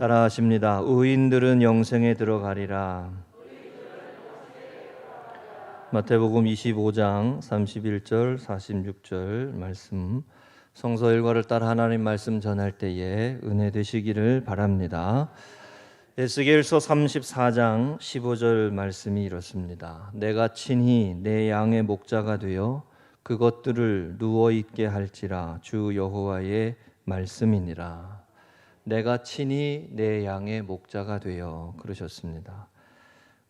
따라하십니다. 의인들은 영생에 들어가리라. 마태복음 25장 31절 46절 말씀, 성서 일과를 따라 하나님 말씀 전할 때에 은혜 되시기를 바랍니다. 에스겔서 34장 15절 말씀이 이렇습니다. 내가 친히 내 양의 목자가 되어 그것들을 누워있게 할지라. 주 여호와의 말씀이니라. 내가 친히 내 양의 목자가 되어, 그러셨습니다.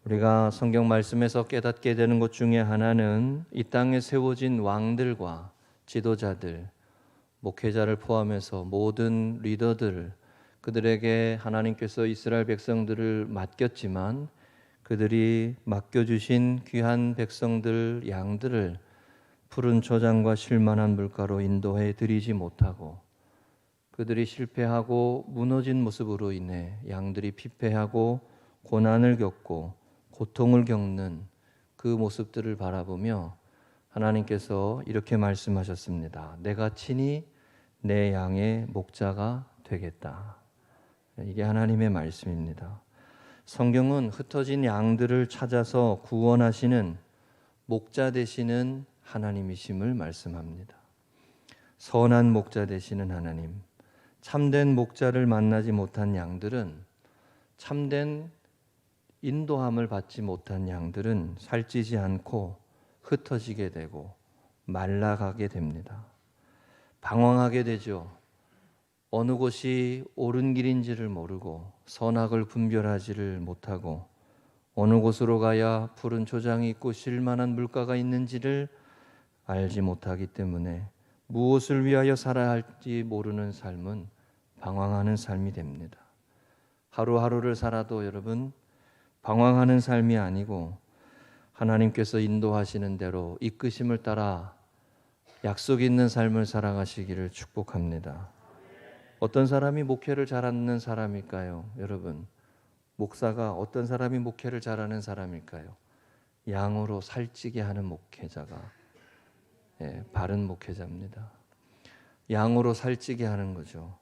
우리가 성경 말씀에서 깨닫게 되는 것 중에 하나는 이 땅에 세워진 왕들과 지도자들, 목회자를 포함해서 모든 리더들, 그들에게 하나님께서 이스라엘 백성들을 맡겼지만 그들이 맡겨주신 귀한 백성들, 양들을 푸른 초장과 쉴만한 물가로 인도해 드리지 못하고, 그들이 실패하고 무너진 모습으로 인해 양들이 피폐하고 고난을 겪고 고통을 겪는 그 모습들을 바라보며 하나님께서 이렇게 말씀하셨습니다. 내가 친히 내 양의 목자가 되겠다. 이게 하나님의 말씀입니다. 성경은 흩어진 양들을 찾아서 구원하시는 목자 되시는 하나님이심을 말씀합니다. 선한 목자 되시는 하나님, 참된 목자를 만나지 못한 양들은, 참된 인도함을 받지 못한 양들은 살찌지 않고 흩어지게 되고 말라가게 됩니다. 방황하게 되죠. 어느 곳이 옳은 길인지를 모르고 선악을 분별하지를 못하고 어느 곳으로 가야 푸른 초장이 있고 쉴만한 물가가 있는지를 알지 못하기 때문에 무엇을 위하여 살아야 할지 모르는 삶은 방황하는 삶이 됩니다. 하루하루를 살아도 여러분, 방황하는 삶이 아니고 하나님께서 인도하시는 대로 이끄심을 따라 약속 있는 삶을 살아가시기를 축복합니다. 어떤 사람이 목회를 잘하는 사람일까요? 여러분, 목사가 어떤 사람이 목회를 잘하는 사람일까요? 양으로 살찌게 하는 목회자가 바른 목회자입니다. 양으로 살찌게 하는 거죠.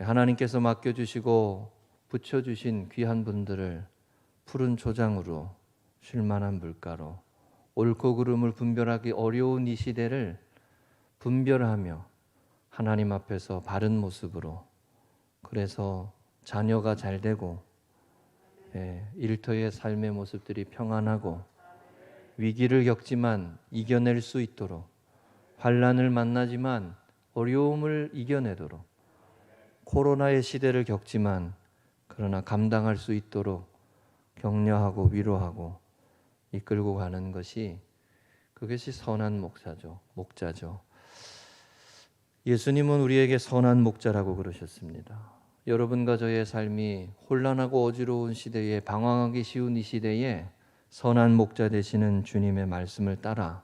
하나님께서 맡겨주시고 붙여주신 귀한 분들을 푸른 초장으로, 쉴만한 물가로, 옳고 그름을 분별하기 어려운 이 시대를 분별하며 하나님 앞에서 바른 모습으로, 그래서 자녀가 잘 되고 일터의 삶의 모습들이 평안하고 위기를 겪지만 이겨낼 수 있도록, 환난을 만나지만 어려움을 이겨내도록, 코로나의 시대를 겪지만 그러나 감당할 수 있도록 격려하고 위로하고 이끌고 가는 것이, 그것이 선한 목자죠. 예수님은 우리에게 선한 목자라고 그러셨습니다. 여러분과 저의 삶이 혼란하고 어지러운 시대에, 방황하기 쉬운 이 시대에 선한 목자 되시는 주님의 말씀을 따라,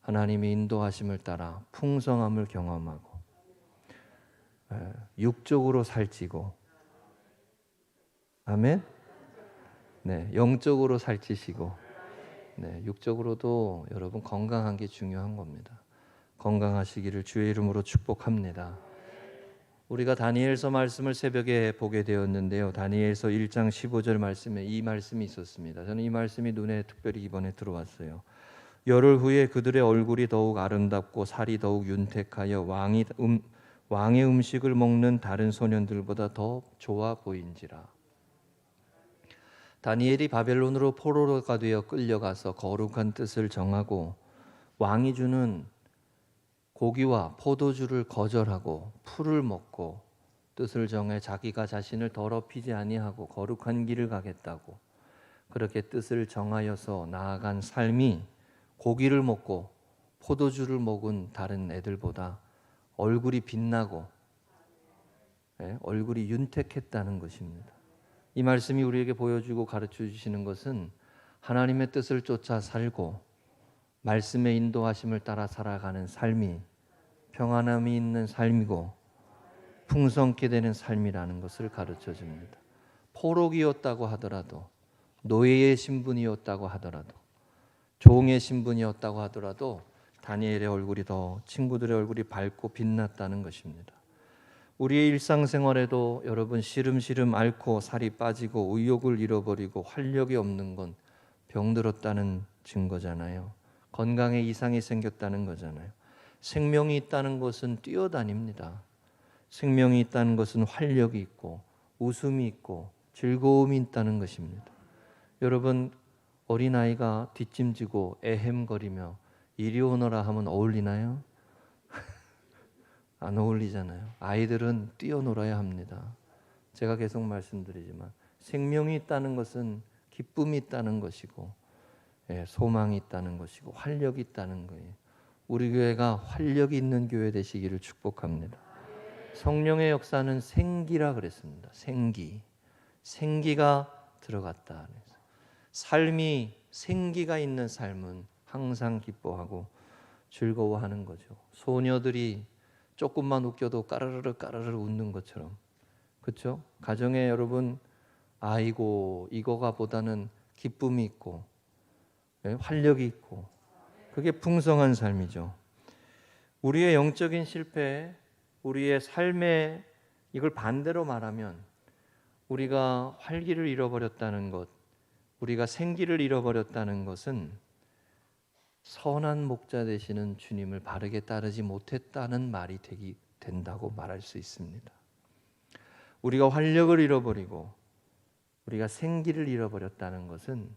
하나님의 인도하심을 따라 풍성함을 경험하고 육적으로 살찌고, 아멘? 네, 영적으로 살찌시고, 육적으로도 여러분 건강한 게 중요한 겁니다. 건강하시기를 주의 이름으로 축복합니다. 우리가 다니엘서 말씀을 새벽에 보게 되었는데요, 다니엘서 1장 15절 말씀에 이 말씀이 있었습니다. 저는 이 말씀이 눈에 특별히 이번에 들어왔어요. 열흘 후에 그들의 얼굴이 더욱 아름답고 살이 더욱 윤택하여 왕의 음식을 먹는 다른 소년들보다 더 좋아 보인지라. 다니엘이 바벨론으로 포로가 되어 끌려가서 거룩한 뜻을 정하고 왕이 주는 고기와 포도주를 거절하고 풀을 먹고 뜻을 정해 자기가 자신을 더럽히지 아니하고 거룩한 길을 가겠다고 그렇게 뜻을 정하여서 나아간 삶이, 고기를 먹고 포도주를 먹은 다른 애들보다 얼굴이 빛나고 얼굴이 윤택했다는 것입니다. 이 말씀이 우리에게 보여주고 가르쳐 주시는 것은 하나님의 뜻을 쫓아 살고 말씀의 인도하심을 따라 살아가는 삶이 평안함이 있는 삶이고 풍성케 되는 삶이라는 것을 가르쳐 줍니다. 포록이었다고 하더라도, 노예의 신분이었다고 하더라도, 종의 신분이었다고 하더라도 다니엘의 얼굴이 더, 친구들의 얼굴이 밝고 빛났다는 것입니다. 우리의 일상생활에도 여러분 시름시름 앓고 살이 빠지고 의욕을 잃어버리고 활력이 없는 건 병들었다는 증거잖아요. 건강에 이상이 생겼다는 거잖아요. 생명이 있다는 것은 뛰어다닙니다. 생명이 있다는 것은 활력이 있고 웃음이 있고 즐거움이 있다는 것입니다. 여러분, 어린아이가 뒷짐지고 애헴거리며 이리 오너라 하면 어울리나요? 안 어울리잖아요. 아이들은 뛰어놀아야 합니다. 제가 계속 말씀드리지만 생명이 있다는 것은 기쁨이 있다는 것이고 소망이 있다는 것이고 활력이 있다는 거예요. 우리 교회가 활력이 있는 교회 되시기를 축복합니다. 성령의 역사는 생기라 그랬습니다. 생기가 들어갔다. 삶이 생기가 있는 삶은 항상 기뻐하고 즐거워하는 거죠. 소녀들이 조금만 웃겨도 까르르 웃는 것처럼, 그렇죠? 가정에 여러분 아이고 이거가 보다는 기쁨이 있고 활력이 있고 그게 풍성한 삶이죠. 우리의 영적인 실패, 우리의 삶에 이걸 반대로 말하면 우리가 활기를 잃어버렸다는 것, 우리가 생기를 잃어버렸다는 것은 선한 목자 되시는 주님을 바르게 따르지 못했다는 말이 된다고 말할 수 있습니다. 우리가 활력을 잃어버리고 우리가 생기를 잃어버렸다는 것은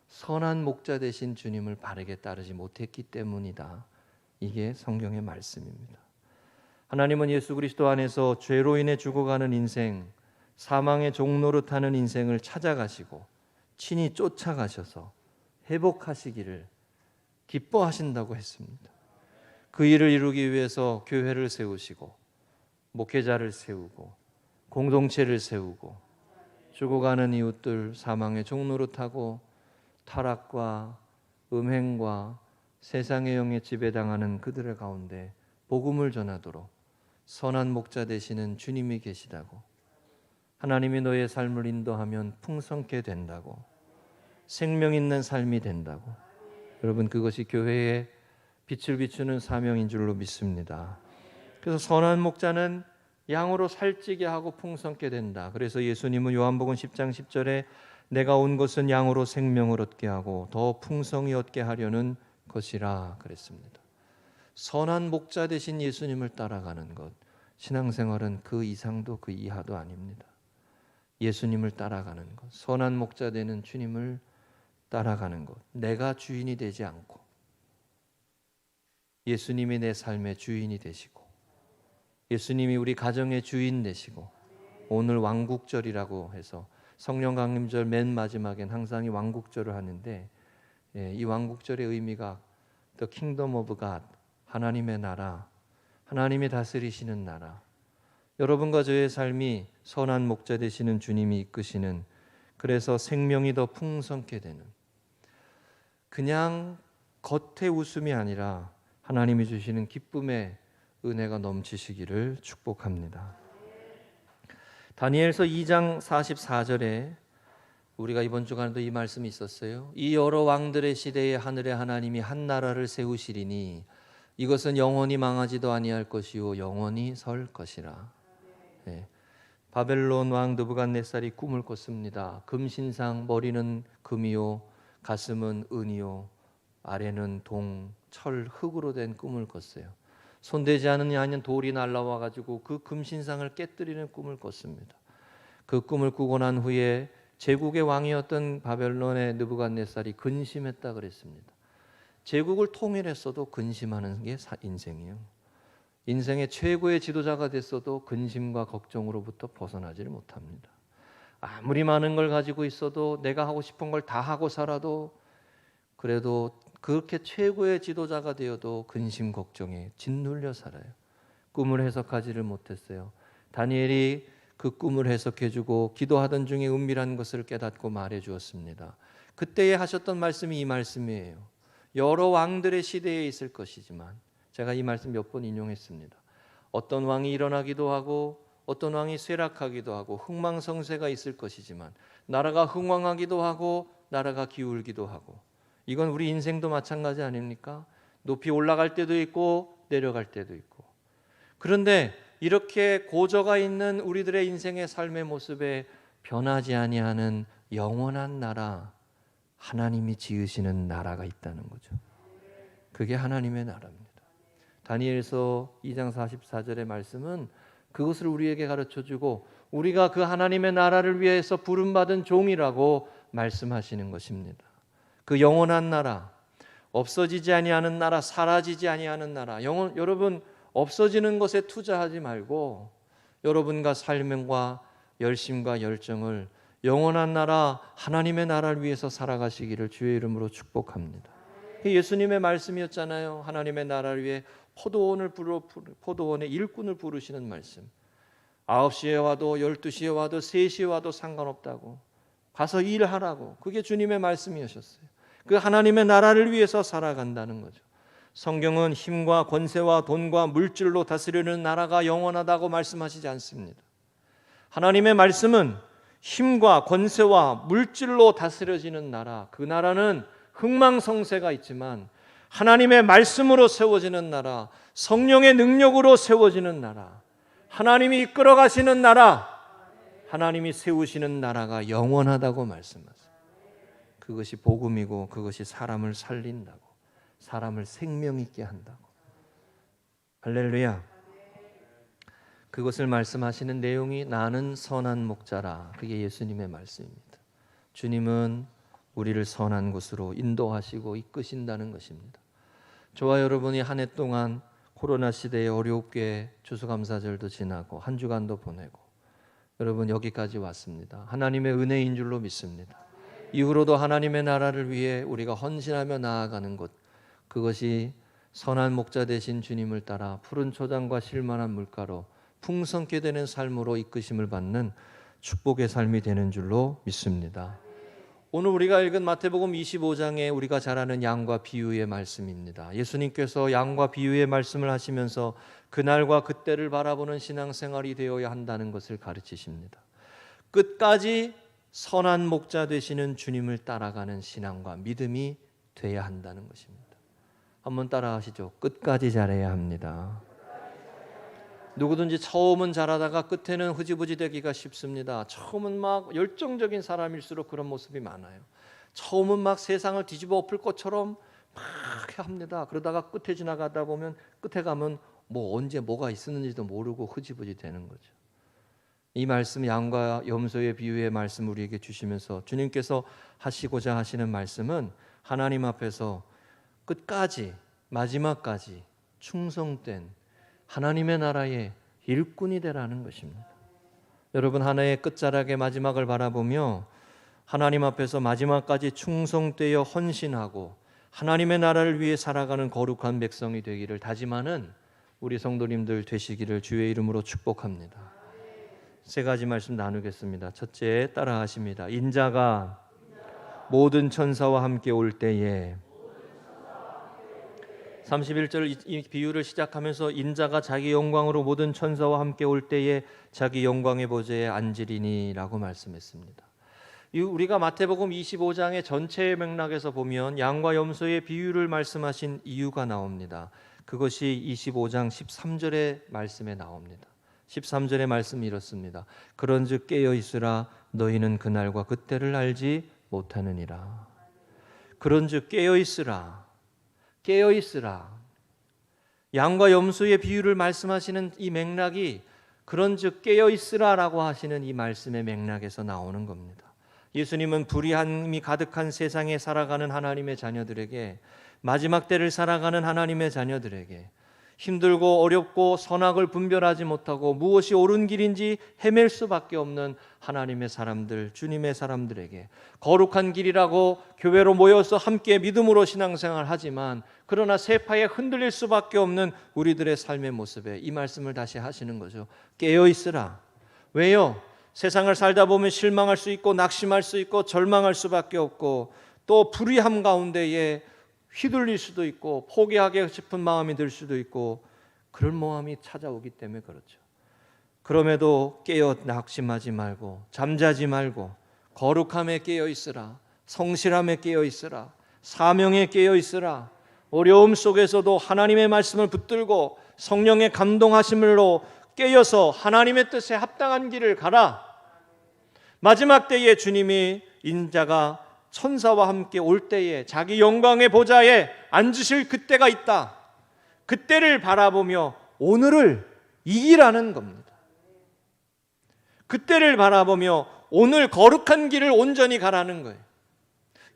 선한 목자 되신 주님을 바르게 따르지 못했기 때문이다. 이게 성경의 말씀입니다. 하나님은 예수 그리스도 안에서 죄로 인해 죽어가는 인생, 사망의 종노릇하는 인생을 찾아가시고 친히 쫓아가셔서 회복하시기를 기뻐하신다고 했습니다. 그 일을 이루기 위해서 교회를 세우시고 목회자를 세우고 공동체를 세우고 죽어가는 이웃들, 사망의 종노릇하고 타락과 음행과 세상의 영에 지배당하는 그들의 가운데 복음을 전하도록 선한 목자 되시는 주님이 계시다고, 하나님이 너의 삶을 인도하면 풍성케 된다고, 생명 있는 삶이 된다고, 여러분 그것이 교회의 빛을 비추는 사명인 줄로 믿습니다. 그래서 선한 목자는 양으로 살찌게 하고 풍성케 된다. 그래서 예수님은 요한복음 10장 10절에 내가 온 것은 양으로 생명을 얻게 하고 더 풍성히 얻게 하려는 것이라 그랬습니다. 선한 목자 되신 예수님을 따라가는 것, 신앙생활은 그 이상도 그 이하도 아닙니다. 예수님을 따라가는 것, 선한 목자 되는 주님을 따라가는 것, 내가 주인이 되지 않고 예수님이 내 삶의 주인이 되시고 예수님이 우리 가정의 주인 되시고, 오늘 왕국절이라고 해서 성령 강림절 맨 마지막엔 항상 이 왕국절을 하는데, 이 왕국절의 의미가 The Kingdom of God, 하나님의 나라, 하나님이 다스리시는 나라, 여러분과 저의 삶이 선한 목자 되시는 주님이 이끄시는, 그래서 생명이 더 풍성케 되는, 그냥 겉의 웃음이 아니라 하나님이 주시는 기쁨의 은혜가 넘치시기를 축복합니다. 다니엘서 2장 44절에 우리가 이번 주간에도 이 말씀이 있었어요. 이 여러 왕들의 시대에 하늘의 하나님이 한 나라를 세우시리니 이것은 영원히 망하지도 아니할 것이요 영원히 설 것이라. 네. 바벨론 왕 느부갓네살이 꿈을 꿨습니다. 금신상, 머리는 금이요 가슴은 은이요 아래는 동, 철, 흙으로 된 꿈을 꿨어요. 손대지 않은 돌이 날라와 가지고 그 금신상을 깨뜨리는 꿈을 꿨습니다. 그 꿈을 꾸고 난 후에 제국의 왕이었던 바벨론의 느부갓네살이 근심했다 그랬습니다. 제국을 통일했어도 근심하는 게 인생이에요. 인생의 최고의 지도자가 됐어도 근심과 걱정으로부터 벗어나지를 못합니다. 아무리 많은 걸 가지고 있어도 내가 하고 싶은 걸 다 하고 살아도, 그래도 그렇게 최고의 지도자가 되어도 근심 걱정에 짓눌려 살아요. 꿈을 해석하지를 못했어요. 다니엘이 그 꿈을 해석해주고 기도하던 중에 은밀한 것을 깨닫고 말해주었습니다. 그때에 하셨던 말씀이 이 말씀이에요. 여러 왕들의 시대에 있을 것이지만, 제가 이 말씀 몇 번 인용했습니다. 어떤 왕이 일어나기도 하고 어떤 왕이 쇠락하기도 하고 흥망성쇠가 있을 것이지만, 나라가 흥왕하기도 하고 나라가 기울기도 하고, 이건 우리 인생도 마찬가지 아닙니까? 높이 올라갈 때도 있고 내려갈 때도 있고. 그런데 이렇게 고저가 있는 우리들의 인생의 삶의 모습에 변하지 아니하는 영원한 나라, 하나님이 지으시는 나라가 있다는 거죠. 그게 하나님의 나라입니다. 다니엘서 2장 44절의 말씀은 그것을 우리에게 가르쳐주고 우리가 그 하나님의 나라를 위해서 부름받은 종이라고 말씀하시는 것입니다. 그 영원한 나라, 없어지지 아니하는 나라, 사라지지 아니하는 나라. 여러분 없어지는 것에 투자하지 말고 여러분과 삶과 열심과 열정을 영원한 나라, 하나님의 나라를 위해서 살아가시기를 주의 이름으로 축복합니다. 예수님의 말씀이었잖아요. 하나님의 나라를 위해 포도원의 일꾼을 부르시는 말씀. 9시에 와도 12시에 와도 3시에 와도 상관없다고, 가서 일하라고. 그게 주님의 말씀이셨어요. 그 하나님의 나라를 위해서 살아간다는 거죠. 성경은 힘과 권세와 돈과 물질로 다스리는 나라가 영원하다고 말씀하시지 않습니다. 하나님의 말씀은 힘과 권세와 물질로 다스려지는 나라, 그 나라는 흥망성쇠가 있지만 하나님의 말씀으로 세워지는 나라, 성령의 능력으로 세워지는 나라, 하나님이 이끌어 가시는 나라, 하나님이 세우시는 나라가 영원하다고 말씀하세요. 그것이 복음이고 그것이 사람을 살린다고, 사람을 생명 있게 한다고. 할렐루야. 그것을 말씀하시는 내용이 나는 선한 목자라. 그게 예수님의 말씀입니다. 주님은 우리를 선한 곳으로 인도하시고 이끄신다는 것입니다. 저와 여러분이 한 해 동안 코로나 시대에 어렵게 추수감사절도 지나고 한 주간도 보내고 여러분 여기까지 왔습니다. 하나님의 은혜인 줄로 믿습니다. 이후로도 하나님의 나라를 위해 우리가 헌신하며 나아가는 것, 그것이 선한 목자 되신 주님을 따라 푸른 초장과 실만한 물가로 풍성케 되는 삶으로 이끄심을 받는 축복의 삶이 되는 줄로 믿습니다. 오늘 우리가 읽은 마태복음 25장에 우리가 잘 아는 양과 비유의 말씀입니다. 예수님께서 양과 비유의 말씀을 하시면서 그날과 그때를 바라보는 신앙생활이 되어야 한다는 것을 가르치십니다. 끝까지 선한 목자 되시는 주님을 따라가는 신앙과 믿음이 돼야 한다는 것입니다. 한번 따라하시죠. 끝까지 잘해야 합니다. 누구든지 처음은 잘하다가 끝에는 흐지부지 되기가 쉽습니다. 처음은 막 열정적인 사람일수록 그런 모습이 많아요. 처음은 막 세상을 뒤집어 엎을 것처럼 막 합니다. 그러다가 끝에 지나가다 보면 끝에 가면 뭐 언제 뭐가 있었는지도 모르고 흐지부지 되는 거죠. 이 말씀, 양과 염소의 비유의 말씀 우리에게 주시면서 주님께서 하시고자 하시는 말씀은 하나님 앞에서 끝까지 마지막까지 충성된 하나님의 나라의 일꾼이 되라는 것입니다. 여러분 하나의 끝자락의 마지막을 바라보며 하나님 앞에서 마지막까지 충성되어 헌신하고 하나님의 나라를 위해 살아가는 거룩한 백성이 되기를 다짐하는 우리 성도님들 되시기를 주의 이름으로 축복합니다. 세 가지 말씀 나누겠습니다. 첫째, 따라하십니다. 인자가 모든 천사와 함께 올 때에, 31절 이 비유를 시작하면서 인자가 자기 영광으로 모든 천사와 함께 올 때에 자기 영광의 보좌에 앉으리니 라고 말씀했습니다. 우리가 마태복음 25장의 전체의 맥락에서 보면 양과 염소의 비유를 말씀하신 이유가 나옵니다. 그것이 25장 13절의 말씀에 나옵니다. 13절의 말씀이 이렇습니다. 그런즉 깨어있으라 너희는 그날과 그때를 알지 못하느니라. 그런즉 깨어있으라. 양과 염소의 비유를 말씀하시는 이 맥락이 그런즉 깨어있으라라고 하시는 이 말씀의 맥락에서 나오는 겁니다. 예수님은 불의함이 가득한 세상에 살아가는 하나님의 자녀들에게, 마지막 때를 살아가는 하나님의 자녀들에게, 힘들고 어렵고 선악을 분별하지 못하고 무엇이 옳은 길인지 헤맬 수밖에 없는 하나님의 사람들, 주님의 사람들에게 거룩한 길이라고 교회로 모여서 함께 믿음으로 신앙생활을 하지만 그러나 세파에 흔들릴 수밖에 없는 우리들의 삶의 모습에 이 말씀을 다시 하시는 거죠. 깨어있으라. 왜요? 세상을 살다 보면 실망할 수 있고 낙심할 수 있고 절망할 수밖에 없고 또 불의함 가운데에 휘둘릴 수도 있고 포기하고 싶은 마음이 들 수도 있고 그런 마음이 찾아오기 때문에 그렇죠. 그럼에도 깨어 낙심하지 말고 잠자지 말고 거룩함에 깨어 있으라. 성실함에 깨어 있으라. 사명에 깨어 있으라. 어려움 속에서도 하나님의 말씀을 붙들고 성령의 감동하심으로 깨어서 하나님의 뜻에 합당한 길을 가라. 마지막 때에 주님이 인자가 천사와 함께 올 때에 자기 영광의 보좌에 앉으실 그때가 있다. 그때를 바라보며 오늘을 이기라는 겁니다. 그때를 바라보며 오늘 거룩한 길을 온전히 가라는 거예요.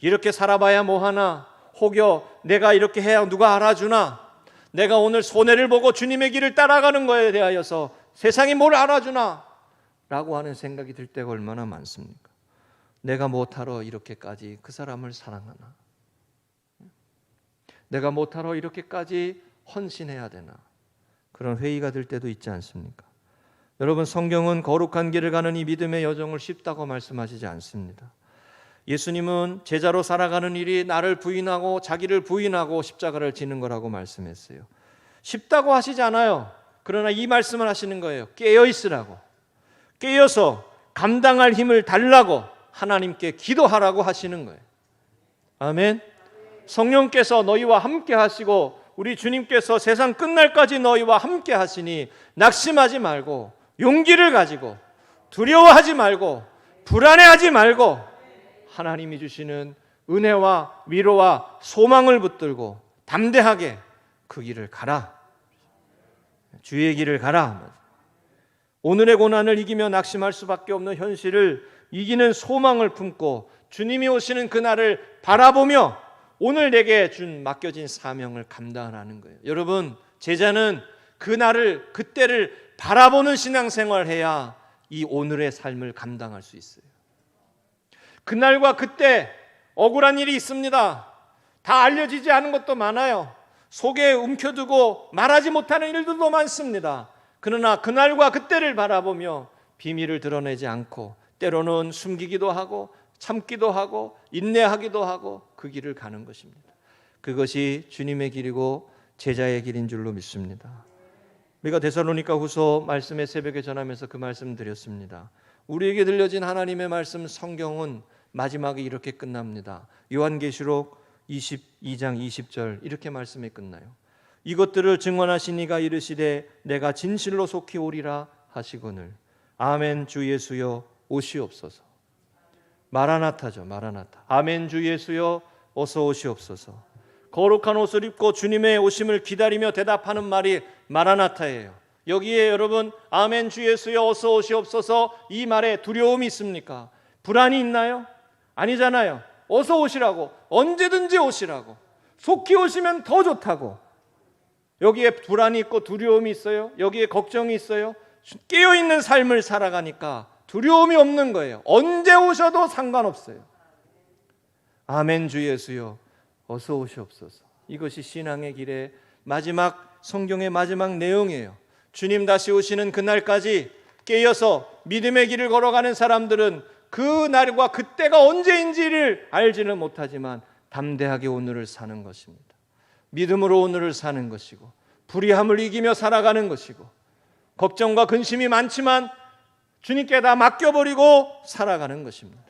이렇게 살아봐야 뭐하나, 혹여 내가 이렇게 해야 누가 알아주나, 내가 오늘 손해를 보고 주님의 길을 따라가는 거에 대하여서 세상이 뭘 알아주나 라고 하는 생각이 들 때가 얼마나 많습니까? 내가 못하러 이렇게까지 그 사람을 사랑하나, 내가 못하러 이렇게까지 헌신해야 되나, 그런 회의가 들 때도 있지 않습니까? 여러분, 성경은 거룩한 길을 가는 이 믿음의 여정을 쉽다고 말씀하시지 않습니다. 예수님은 제자로 살아가는 일이 나를 부인하고 자기를 부인하고 십자가를 지는 거라고 말씀했어요. 쉽다고 하시지 않아요. 그러나 이 말씀을 하시는 거예요. 깨어 있으라고, 깨어서 감당할 힘을 달라고 하나님께 기도하라고 하시는 거예요. 아멘. 성령께서 너희와 함께 하시고 우리 주님께서 세상 끝날까지 너희와 함께 하시니 낙심하지 말고 용기를 가지고 두려워하지 말고 불안해하지 말고 하나님이 주시는 은혜와 위로와 소망을 붙들고 담대하게 그 길을 가라. 주의 길을 가라. 오늘의 고난을 이기며 낙심할 수밖에 없는 현실을 이기는 소망을 품고 주님이 오시는 그날을 바라보며 오늘 내게 맡겨진 사명을 감당하는 거예요. 여러분, 제자는 그날을, 그때를 바라보는 신앙생활을 해야 이 오늘의 삶을 감당할 수 있어요. 그날과 그때 억울한 일이 있습니다. 다 알려지지 않은 것도 많아요. 속에 움켜두고 말하지 못하는 일들도 많습니다. 그러나 그날과 그때를 바라보며 비밀을 드러내지 않고 때로는 숨기기도 하고 참기도 하고 인내하기도 하고 그 길을 가는 것입니다. 그것이 주님의 길이고 제자의 길인 줄로 믿습니다. 우리가 데살로니가 후서 말씀의 새벽에 전하면서 그 말씀 드렸습니다. 우리에게 들려진 하나님의 말씀 성경은 마지막에 이렇게 끝납니다. 요한계시록 22장 20절 이렇게 말씀이 끝나요. 이것들을 증언하신 이가 이르시되 내가 진실로 속히 오리라 하시거늘 아멘 주 예수여 오시옵소서. 마라나타죠. 마라나타. 아멘 주 예수여 어서 오시옵소서. 거룩한 옷을 입고 주님의 오심을 기다리며 대답하는 말이 마라나타예요. 여기에 여러분 아멘 주 예수여 어서 오시옵소서 이 말에 두려움이 있습니까? 불안이 있나요? 아니잖아요. 어서 오시라고, 언제든지 오시라고, 속히 오시면 더 좋다고. 여기에 불안이 있고 두려움이 있어요? 여기에 걱정이 있어요? 깨어있는 삶을 살아가니까 두려움이 없는 거예요. 언제 오셔도 상관없어요. 아멘 주 예수여 어서 오시옵소서. 이것이 신앙의 길의 마지막, 성경의 마지막 내용이에요. 주님 다시 오시는 그날까지 깨어서 믿음의 길을 걸어가는 사람들은 그 날과 그때가 언제인지를 알지는 못하지만 담대하게 오늘을 사는 것입니다. 믿음으로 오늘을 사는 것이고 불의함을 이기며 살아가는 것이고 걱정과 근심이 많지만 주님께 다 맡겨버리고 살아가는 것입니다.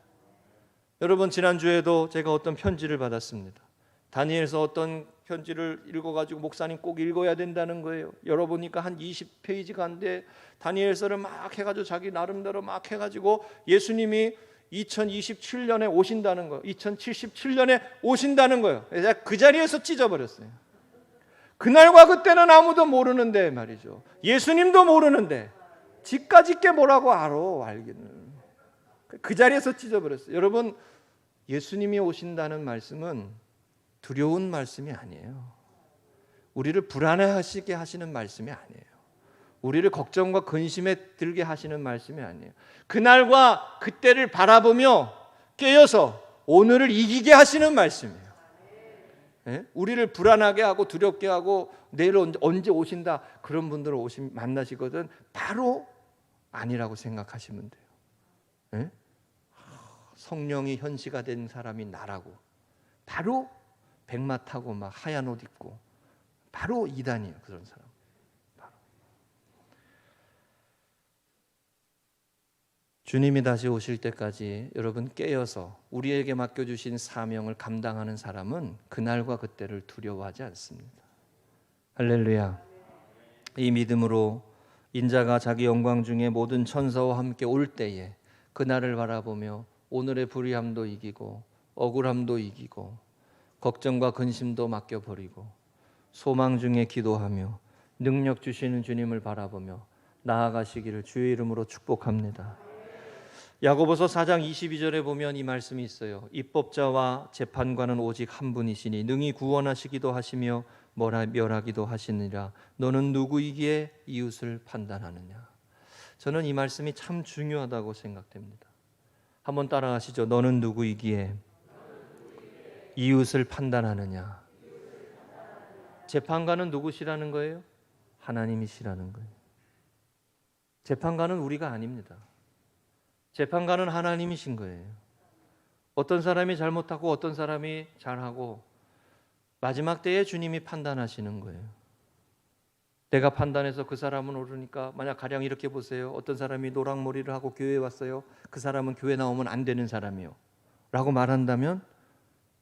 여러분, 지난주에도 제가 어떤 편지를 받았습니다. 다니엘서 어떤 편지를 읽어가지고 목사님 꼭 읽어야 된다는 거예요. 열어보니까 한 20페이지가 안 돼. 다니엘서를 막 해가지고 자기 나름대로 막 해가지고 예수님이 2027년에 오신다는 거예요. 2077년에 오신다는 거예요. 제가 그 자리에서 찢어버렸어요. 그날과 그때는 아무도 모르는데 말이죠. 예수님도 모르는데 지까지 게 뭐라고 알기는. 그 자리에서 찢어버렸어요. 여러분, 예수님이 오신다는 말씀은 두려운 말씀이 아니에요. 우리를 불안해하시게 하시는 말씀이 아니에요. 우리를 걱정과 근심에 들게 하시는 말씀이 아니에요. 그날과 그때를 바라보며 깨어서 오늘을 이기게 하시는 말씀이에요. 네? 우리를 불안하게 하고 두렵게 하고 내일 언제 오신다 그런 분들을 만나시거든 바로 아니라고 생각하시면 돼요. 네? 성령이 현시가 된 사람이 나라고 바로 백마 타고 막 하얀 옷 입고 바로 이단이에요. 그런 사람. 바로. 주님이 다시 오실 때까지 여러분 깨어서 우리에게 맡겨주신 사명을 감당하는 사람은 그날과 그때를 두려워하지 않습니다. 할렐루야. 이 믿음으로 인자가 자기 영광 중에 모든 천사와 함께 올 때에 그날을 바라보며 오늘의 불의함도 이기고 억울함도 이기고 걱정과 근심도 맡겨버리고 소망 중에 기도하며 능력 주시는 주님을 바라보며 나아가시기를 주의 이름으로 축복합니다. 야고보서 4장 22절에 보면 이 말씀이 있어요. 입법자와 재판관은 오직 한 분이시니 능히 구원하시기도 하시며 멸하기도 하시느니라. 너는 누구이기에 이웃을 판단하느냐. 저는 이 말씀이 참 중요하다고 생각됩니다. 한번 따라하시죠. 너는 누구이기에 이웃을 판단하느냐. 재판관은 누구시라는 거예요? 하나님이시라는 거예요. 재판관은 우리가 아닙니다. 재판관은 하나님이신 거예요. 어떤 사람이 잘못하고 어떤 사람이 잘하고 마지막 때에 주님이 판단하시는 거예요. 내가 판단해서 그 사람은 옳으니까, 만약 가령 이렇게 보세요. 어떤 사람이 노랑머리를 하고 교회에 왔어요. 그 사람은 교회 나오면 안 되는 사람이요 라고 말한다면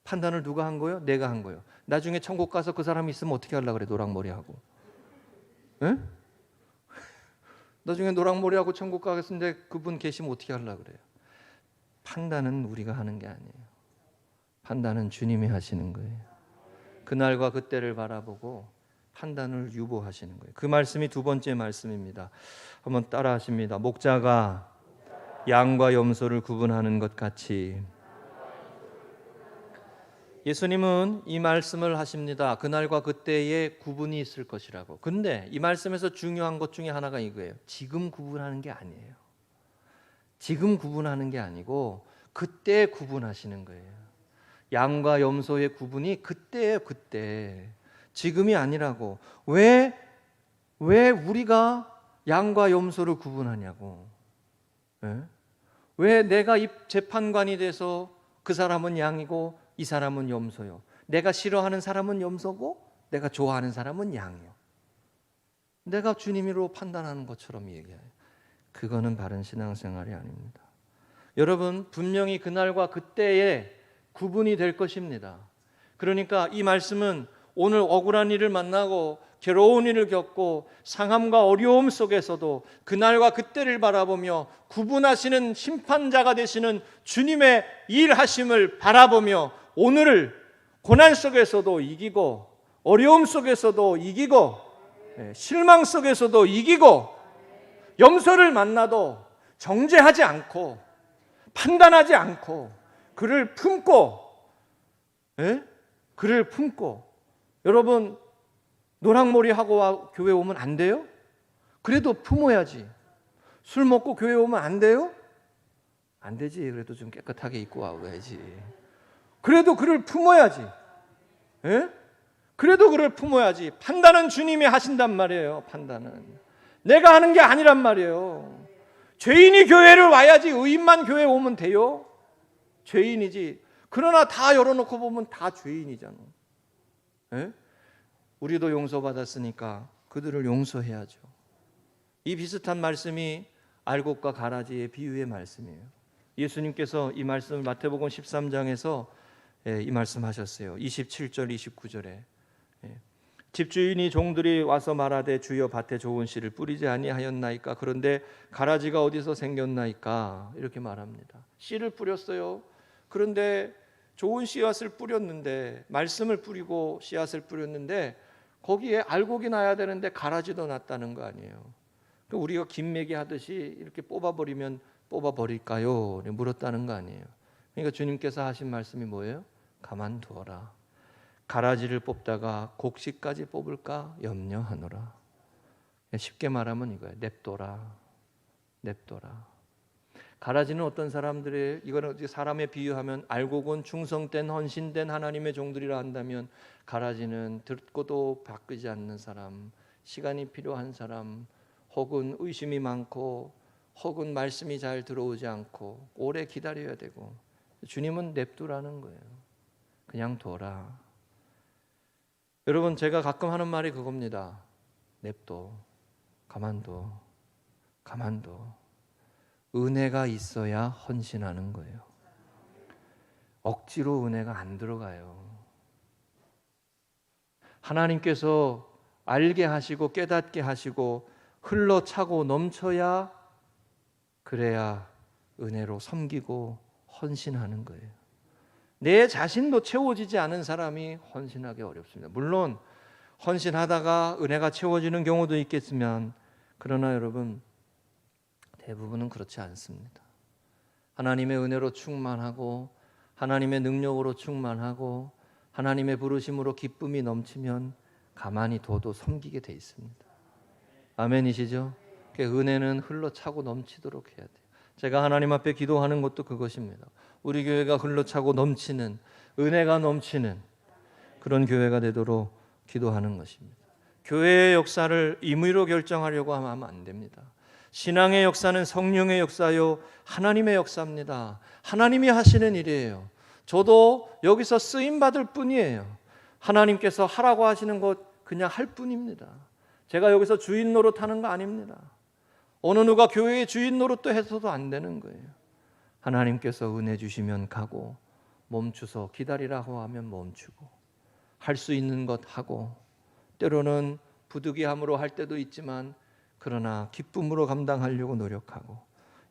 판단을 누가 한 거예요? 내가 한 거예요. 나중에 천국 가서 그 사람이 있으면 어떻게 하려고 그래? 노랑머리하고. 에? 나중에 노랑머리하고 천국 가겠는데 그분 계시면 어떻게 하려고 그래요? 판단은 우리가 하는 게 아니에요. 판단은 주님이 하시는 거예요. 그날과 그때를 바라보고 판단을 유보하시는 거예요. 그 말씀이 두 번째 말씀입니다. 한번 따라 하십니다. 목자가 양과 염소를 구분하는 것 같이. 예수님은 이 말씀을 하십니다. 그날과 그때에 구분이 있을 것이라고. 근데 이 말씀에서 중요한 것 중에 하나가 이거예요. 지금 구분하는 게 아니에요. 지금 구분하는 게 아니고 그때 구분하시는 거예요. 양과 염소의 구분이 그때예요. 그때. 지금이 아니라고. 왜 우리가 양과 염소를 구분하냐고. 왜 내가 이 재판관이 돼서 그 사람은 양이고 이 사람은 염소요. 내가 싫어하는 사람은 염소고 내가 좋아하는 사람은 양이요. 내가 주님으로 판단하는 것처럼 얘기해요. 그거는 바른 신앙생활이 아닙니다. 여러분, 분명히 그날과 그때에 구분이 될 것입니다. 그러니까 이 말씀은 오늘 억울한 일을 만나고 괴로운 일을 겪고 상함과 어려움 속에서도 그날과 그때를 바라보며 구분하시는 심판자가 되시는 주님의 일하심을 바라보며 오늘을 고난 속에서도 이기고 어려움 속에서도 이기고 실망 속에서도 이기고 염소를 만나도 정죄하지 않고 판단하지 않고 그를 품고 여러분, 노랑머리 하고 교회 오면 안 돼요? 그래도 품어야지. 술 먹고 교회 오면 안 돼요? 안 되지. 그래도 좀 깨끗하게 입고 와야지. 그래도 그를 품어야지. 그래도 그를 품어야지. 판단은 주님이 하신단 말이에요. 판단은 내가 하는 게 아니란 말이에요. 죄인이 교회를 와야지 의인만 교회 오면 돼요? 죄인이지. 그러나 다 열어놓고 보면 다 죄인이잖아. 우리도 용서받았으니까 그들을 용서해야죠. 이 비슷한 말씀이 알곡과 가라지의 비유의 말씀이에요. 예수님께서 이 말씀을 마태복음 13장에서 이 말씀하셨어요. 27절 29절에 집주인이 종들이 와서 말하되 주여 밭에 좋은 씨를 뿌리지 아니하였나이까. 그런데 가라지가 어디서 생겼나이까. 이렇게 말합니다. 씨를 뿌렸어요. 그런데 좋은 씨앗을 뿌렸는데, 말씀을 뿌리고 씨앗을 뿌렸는데 거기에 알곡이 나야 되는데 가라지도 났다는 거 아니에요. 우리가 김매기 하듯이 이렇게 뽑아버리면 뽑아버릴까요? 물었다는 거 아니에요. 그러니까 주님께서 하신 말씀이 뭐예요? 가만두어라. 가라지를 뽑다가 곡식까지 뽑을까 염려하노라. 쉽게 말하면 이거예요. 냅둬라. 가라지는 어떤 사람들의, 이거는 사람에 비유하면 알곡은 충성된 헌신된 하나님의 종들이라 한다면, 가라지는 듣고도 바꾸지 않는 사람, 시간이 필요한 사람, 혹은 의심이 많고 혹은 말씀이 잘 들어오지 않고 오래 기다려야 되고, 주님은 냅두라는 거예요. 그냥 둬라. 여러분, 제가 가끔 하는 말이 그겁니다. 냅둬. 가만둬. 은혜가 있어야 헌신하는 거예요. 억지로 은혜가 안 들어가요. 하나님께서 알게 하시고 깨닫게 하시고 흘러차고 넘쳐야 그래야 은혜로 섬기고 헌신하는 거예요. 내 자신도 채워지지 않은 사람이 헌신하기 어렵습니다. 물론 헌신하다가 은혜가 채워지는 경우도 있겠지만 그러나 여러분 대부분은 그렇지 않습니다. 하나님의 은혜로 충만하고 하나님의 능력으로 충만하고 하나님의 부르심으로 기쁨이 넘치면 가만히 둬도 섬기게 돼 있습니다. 아멘이시죠? 은혜는 흘러차고 넘치도록 해야 돼요. 제가 하나님 앞에 기도하는 것도 그것입니다. 우리 교회가 흘러차고 넘치는, 은혜가 넘치는 그런 교회가 되도록 기도하는 것입니다. 교회의 역사를 임의로 결정하려고 하면 안 됩니다. 신앙의 역사는 성령의 역사요, 하나님의 역사입니다. 하나님이 하시는 일이에요. 저도 여기서 쓰임 받을 뿐이에요. 하나님께서 하라고 하시는 것 그냥 할 뿐입니다. 제가 여기서 주인 노릇하는 거 아닙니다. 어느 누가 교회의 주인 노릇도 해서도 안 되는 거예요. 하나님께서 은혜 주시면 가고 멈추서 기다리라고 하면 멈추고 할 수 있는 것 하고 때로는 부득이함으로 할 때도 있지만 그러나 기쁨으로 감당하려고 노력하고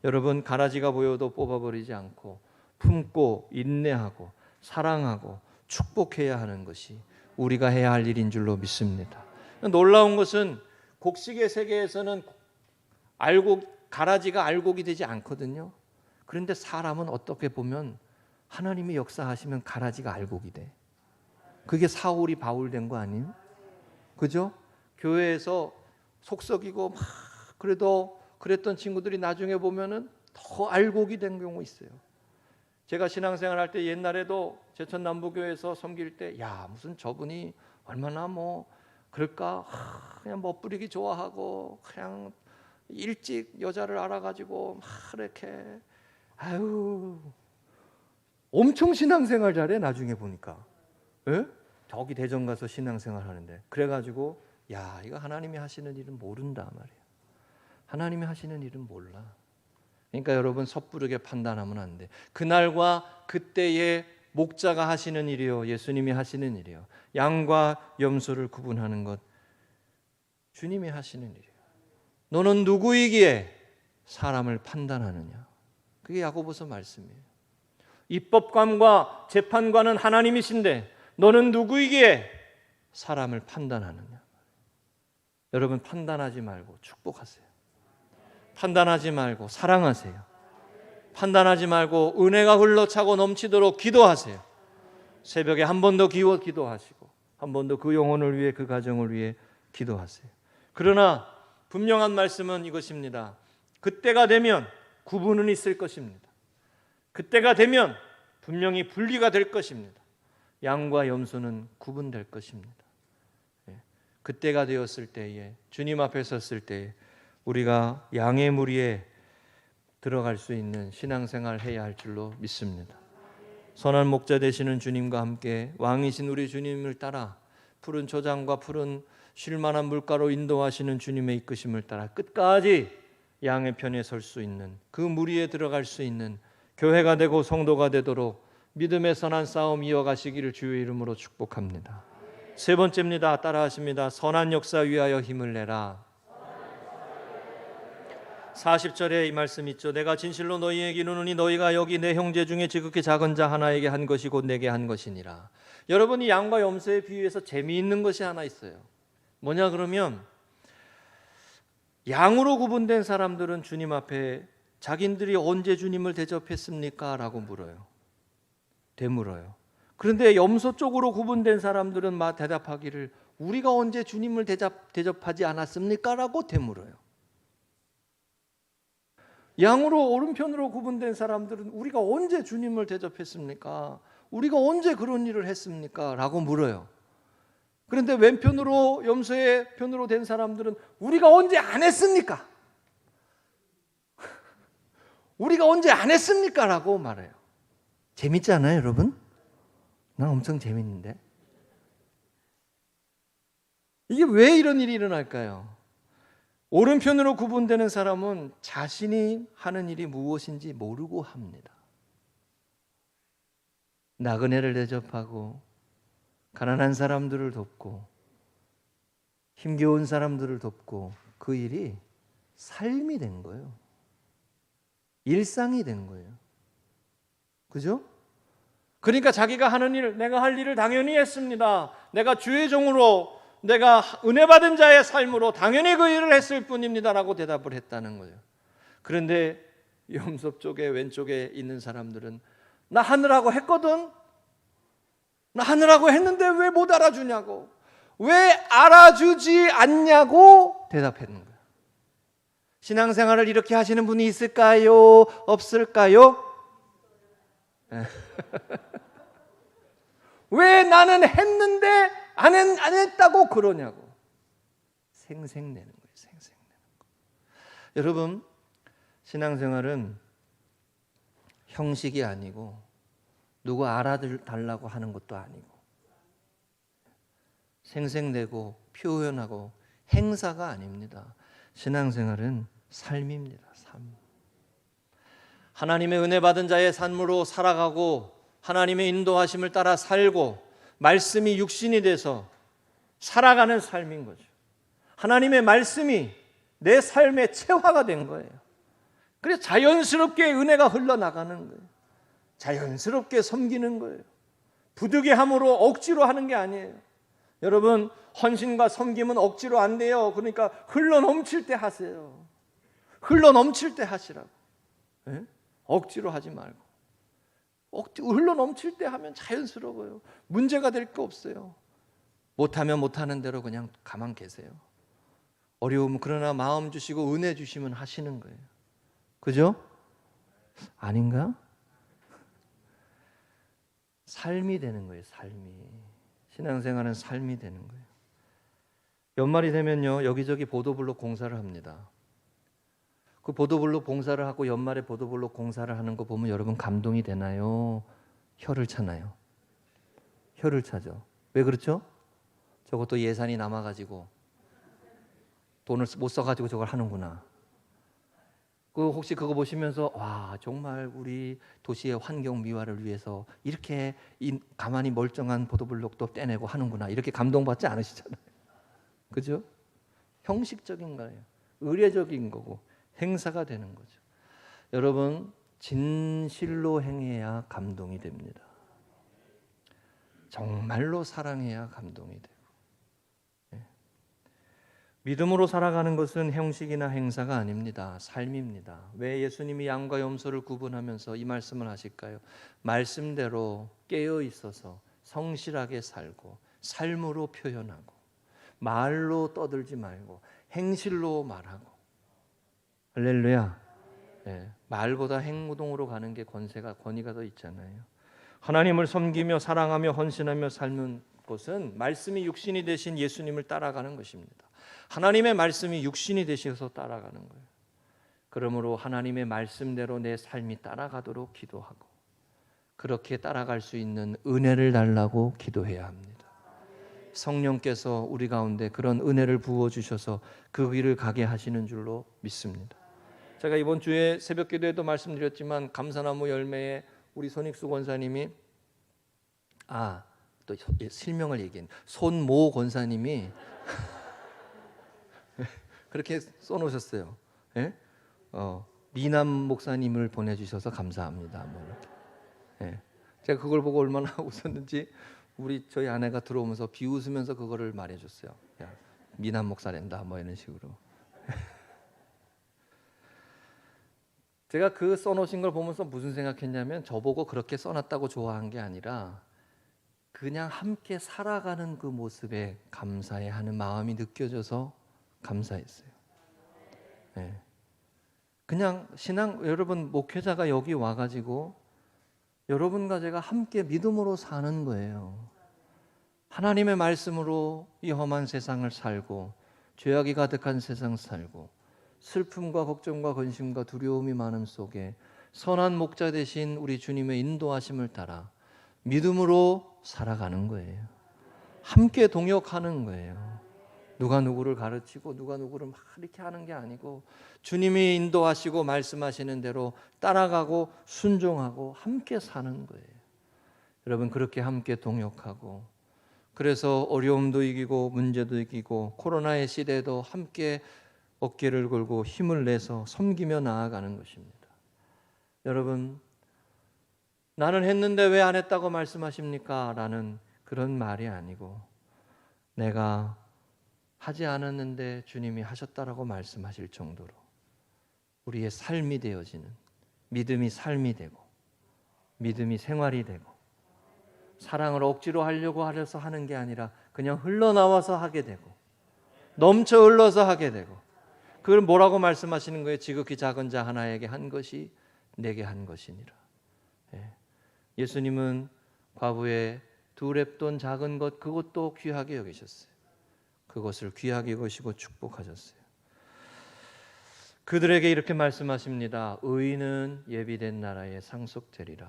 여러분 가라지가 보여도 뽑아버리지 않고 품고 인내하고 사랑하고 축복해야 하는 것이 우리가 해야 할 일인 줄로 믿습니다. 놀라운 것은 곡식의 세계에서는 가라지가 알곡이 되지 않거든요. 그런데 사람은 어떻게 보면 하나님이 역사하시면 가라지가 알곡이 돼. 그게 사울이 바울 된 거 아니에요? 그죠? 교회에서 속썩이고 막 그래도 그랬던 친구들이 나중에 보면은 더 알곡이 된 경우 있어요. 제가 신앙생활 할 때 옛날에도 제천 남부교회에서 섬길 때 야 무슨 저분이 얼마나 뭐 그럴까 그냥 멋부리기 좋아하고 그냥 일찍 여자를 알아가지고 막 이렇게 아유 엄청 신앙생활 잘해 나중에 보니까. 예? 저기 대전 가서 신앙생활 하는데 그래가지고 야 이거 하나님이 하시는 일은 모른다 말이에요. 하나님이 하시는 일은 몰라. 그러니까 여러분 섣부르게 판단하면 안 돼. 그날과 그때의 목자가 하시는 일이요 예수님이 하시는 일이요 양과 염소를 구분하는 것 주님이 하시는 일이에요. 너는 누구이기에 사람을 판단하느냐. 그게 야고보서 말씀이에요. 입법관과 재판관은 하나님이신데 너는 누구이기에 사람을 판단하느냐. 여러분 판단하지 말고 축복하세요. 판단하지 말고 사랑하세요. 판단하지 말고 은혜가 흘러차고 넘치도록 기도하세요. 새벽에 한 번 더 기도하시고 한 번 더 그 영혼을 위해 그 가정을 위해 기도하세요. 그러나 분명한 말씀은 이것입니다. 그때가 되면 구분은 있을 것입니다. 그때가 되면 분명히 분리가 될 것입니다. 양과 염소는 구분될 것입니다. 그때가 되었을 때에 주님 앞에 섰을 때에 우리가 양의 무리에 들어갈 수 있는 신앙생활을 해야 할 줄로 믿습니다. 선한 목자 되시는 주님과 함께 왕이신 우리 주님을 따라 푸른 초장과 푸른 쉴만한 물가로 인도하시는 주님의 이끄심을 따라 끝까지 양의 편에 설 수 있는 그 무리에 들어갈 수 있는 교회가 되고 성도가 되도록 믿음의 선한 싸움 이어가시기를 주의 이름으로 축복합니다. 세 번째입니다. 따라하십니다. 선한 역사 위하여 힘을 내라. 40절에 이 말씀 있죠. 내가 진실로 너희에게 이르노니 너희가 여기 내 형제 중에 지극히 작은 자 하나에게 한 것이 곧 내게 한 것이니라. 여러분이 양과 염소에 비유해서 재미있는 것이 하나 있어요. 뭐냐 그러면 양으로 구분된 사람들은 주님 앞에 자기들이 언제 주님을 대접했습니까? 라고 물어요. 되물어요. 그런데 염소 쪽으로 구분된 사람들은 대답하기를 우리가 언제 주님을 대접하지 않았습니까? 라고 되물어요. 양으로 오른편으로 구분된 사람들은 우리가 언제 주님을 대접했습니까? 우리가 언제 그런 일을 했습니까? 라고 물어요. 그런데 왼편으로 염소의 편으로 된 사람들은 우리가 언제 안 했습니까? 우리가 언제 안 했습니까? 라고 말해요. 재밌지 않아요, 여러분? 난 엄청 재밌는데. 이게 왜 이런 일이 일어날까요? 오른편으로 구분되는 사람은 자신이 하는 일이 무엇인지 모르고 합니다. 나그네를 대접하고 가난한 사람들을 돕고 힘겨운 사람들을 돕고 그 일이 삶이 된 거예요. 일상이 된 거예요. 그죠? 그러니까 자기가 하는 일, 내가 할 일을 당연히 했습니다. 내가 주의 종으로, 내가 은혜 받은 자의 삶으로 당연히 그 일을 했을 뿐입니다라고 대답을 했다는 거예요. 그런데 염소 쪽에 왼쪽에 있는 사람들은 나 하느라고 했거든. 나 하느라고 했는데 왜 못 알아주냐고, 왜 알아주지 않냐고 대답했는 거예요. 신앙생활을 이렇게 하시는 분이 있을까요? 없을까요? 왜 나는 했는데 안 했다고 그러냐고 생색내는 거예요. 생색내는 거. 여러분, 신앙생활은 형식이 아니고 누구 알아달라고 하는 것도 아니고 생색내고 표현하고 행사가 아닙니다. 신앙생활은 삶입니다. 삶. 하나님의 은혜 받은 자의 삶으로 살아가고 하나님의 인도하심을 따라 살고 말씀이 육신이 돼서 살아가는 삶인 거죠. 하나님의 말씀이 내 삶의 체화가 된 거예요. 그래서 자연스럽게 은혜가 흘러나가는 거예요. 자연스럽게 섬기는 거예요. 부득이함으로 억지로 하는 게 아니에요. 여러분, 헌신과 섬김은 억지로 안 돼요. 그러니까 흘러넘칠 때 하세요. 흘러넘칠 때 하시라고. 네? 억지로 하지 말고. 흘러넘칠 때 하면 자연스러워요. 문제가 될 거 없어요. 못하면 못하는 대로 그냥 가만 계세요. 어려우면 그러나 마음 주시고 은혜 주시면 하시는 거예요. 그죠? 아닌가? 삶이 되는 거예요. 삶이. 신앙생활은 삶이 되는 거예요. 연말이 되면요, 여기저기 보도블록 공사를 합니다. 그 보도블록 공사를 하고 연말에 보도블록 공사를 하는 거 보면 여러분 감동이 되나요? 혀를 차나요? 혀를 차죠. 왜 그렇죠? 저것도 예산이 남아가지고 돈을 못 써가지고 저걸 하는구나. 그 혹시 그거 보시면서 와, 정말 우리 도시의 환경 미화를 위해서 이렇게 가만히 멀쩡한 보도블록도 떼내고 하는구나, 이렇게 감동받지 않으시잖아요. 그죠? 형식적인 거예요. 의례적인 거고 행사가 되는 거죠. 여러분, 진실로 행해야 감동이 됩니다. 정말로 사랑해야 감동이 되고. 믿음으로 살아가는 것은 형식이나 행사가 아닙니다. 삶입니다. 왜 예수님이 양과 염소를 구분하면서 이 말씀을 하실까요? 말씀대로 깨어 있어서 성실하게 살고 삶으로 표현하고 말로 떠들지 말고 행실로 말하고. 할렐루야. 네, 말보다 행동으로 가는 게 권위가 더 있잖아요. 하나님을 섬기며 사랑하며 헌신하며 삶는 것은 말씀이 육신이 되신 예수님을 따라가는 것입니다. 하나님의 말씀이 육신이 되셔서 따라가는 거예요. 그러므로 하나님의 말씀대로 내 삶이 따라가도록 기도하고 그렇게 따라갈 수 있는 은혜를 달라고 기도해야 합니다. 성령께서 우리 가운데 그런 은혜를 부어주셔서 그 길을 가게 하시는 줄로 믿습니다. 제가 이번 주에 새벽 기도에도 말씀드렸지만 감사나무 열매에 우리 손익수 권사님이 또 실명을 얘기했네. 손모 권사님이 그렇게 써놓으셨어요. 예? 미남 목사님을 보내주셔서 감사합니다. 뭐 이렇게. 예. 제가 그걸 보고 얼마나 웃었는지 저희 아내가 들어오면서 비웃으면서 그거를 말해줬어요. 야, 미남 목사랜다 뭐 이런 식으로. 제가 그 써놓으신 걸 보면서 무슨 생각했냐면 저보고 그렇게 써놨다고 좋아한 게 아니라 그냥 함께 살아가는 그 모습에 감사해 하는 마음이 느껴져서 감사했어요. 네. 그냥 여러분 목회자가 여기 와가지고 여러분과 제가 함께 믿음으로 사는 거예요. 하나님의 말씀으로 이 험한 세상을 살고 죄악이 가득한 세상 살고 슬픔과 걱정과 근심과 두려움이 많은 속에 선한 목자 되신 우리 주님의 인도하심을 따라 믿음으로 살아가는 거예요. 함께 동역하는 거예요. 누가 누구를 가르치고 누가 누구를 막 이렇게 하는 게 아니고 주님이 인도하시고 말씀하시는 대로 따라가고 순종하고 함께 사는 거예요. 여러분, 그렇게 함께 동역하고 그래서 어려움도 이기고 문제도 이기고 코로나의 시대도 함께 어깨를 걸고 힘을 내서 섬기며 나아가는 것입니다. 여러분, 나는 했는데 왜 안 했다고 말씀하십니까? 라는 그런 말이 아니고, 내가 하지 않았는데 주님이 하셨다라고 말씀하실 정도로 우리의 삶이 되어지는, 믿음이 삶이 되고 믿음이 생활이 되고, 사랑을 억지로 하려고 하려서 하는 게 아니라 그냥 흘러나와서 하게 되고 넘쳐 흘러서 하게 되고, 그걸 뭐라고 말씀하시는 거예요? 지극히 작은 자 하나에게 한 것이 내게 한 것이니라. 예수님은 과부의 2렙돈 작은 것, 그것도 귀하게 여기셨어요. 그것을 귀하게 여기시고 축복하셨어요. 그들에게 이렇게 말씀하십니다. 의인은 예비된 나라에 상속되리라.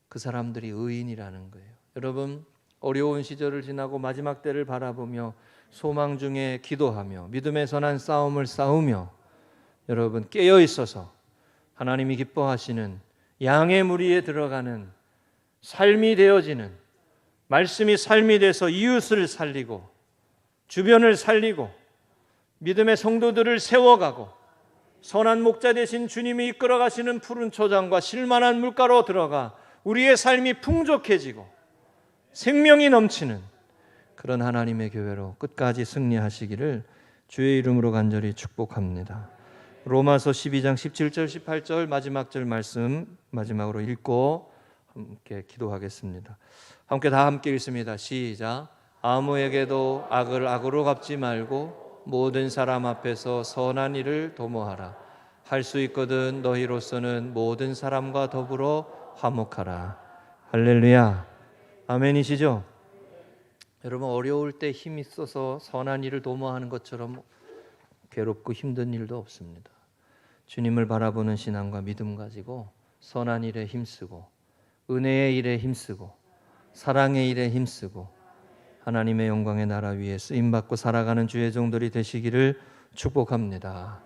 그 사람들이 의인이라는 거예요. 여러분, 어려운 시절을 지나고 마지막 때를 바라보며 소망 중에 기도하며 믿음의 선한 싸움을 싸우며 여러분 깨어 있어서 하나님이 기뻐하시는 양의 무리에 들어가는 삶이 되어지는, 말씀이 삶이 돼서 이웃을 살리고 주변을 살리고 믿음의 성도들을 세워가고 선한 목자 되신 주님이 이끌어 가시는 푸른 초장과 실만한 물가로 들어가 우리의 삶이 풍족해지고 생명이 넘치는 그런 하나님의 교회로 끝까지 승리하시기를 주의 이름으로 간절히 축복합니다. 로마서 12장 17절 18절 마지막 절 말씀 마지막으로 읽고 함께 기도하겠습니다. 다 함께 읽습니다. 시작. 아무에게도 악을 악으로 갚지 말고 모든 사람 앞에서 선한 일을 도모하라. 할 수 있거든 너희로서는 모든 사람과 더불어 화목하라. 할렐루야. 아멘이시죠? 여러분, 어려울 때 힘이 있어서 선한 일을 도모하는 것처럼 괴롭고 힘든 일도 없습니다. 주님을 바라보는 신앙과 믿음 가지고 선한 일에 힘쓰고 은혜의 일에 힘쓰고 사랑의 일에 힘쓰고 하나님의 영광의 나라 위에 쓰임받고 살아가는 주의 종들이 되시기를 축복합니다.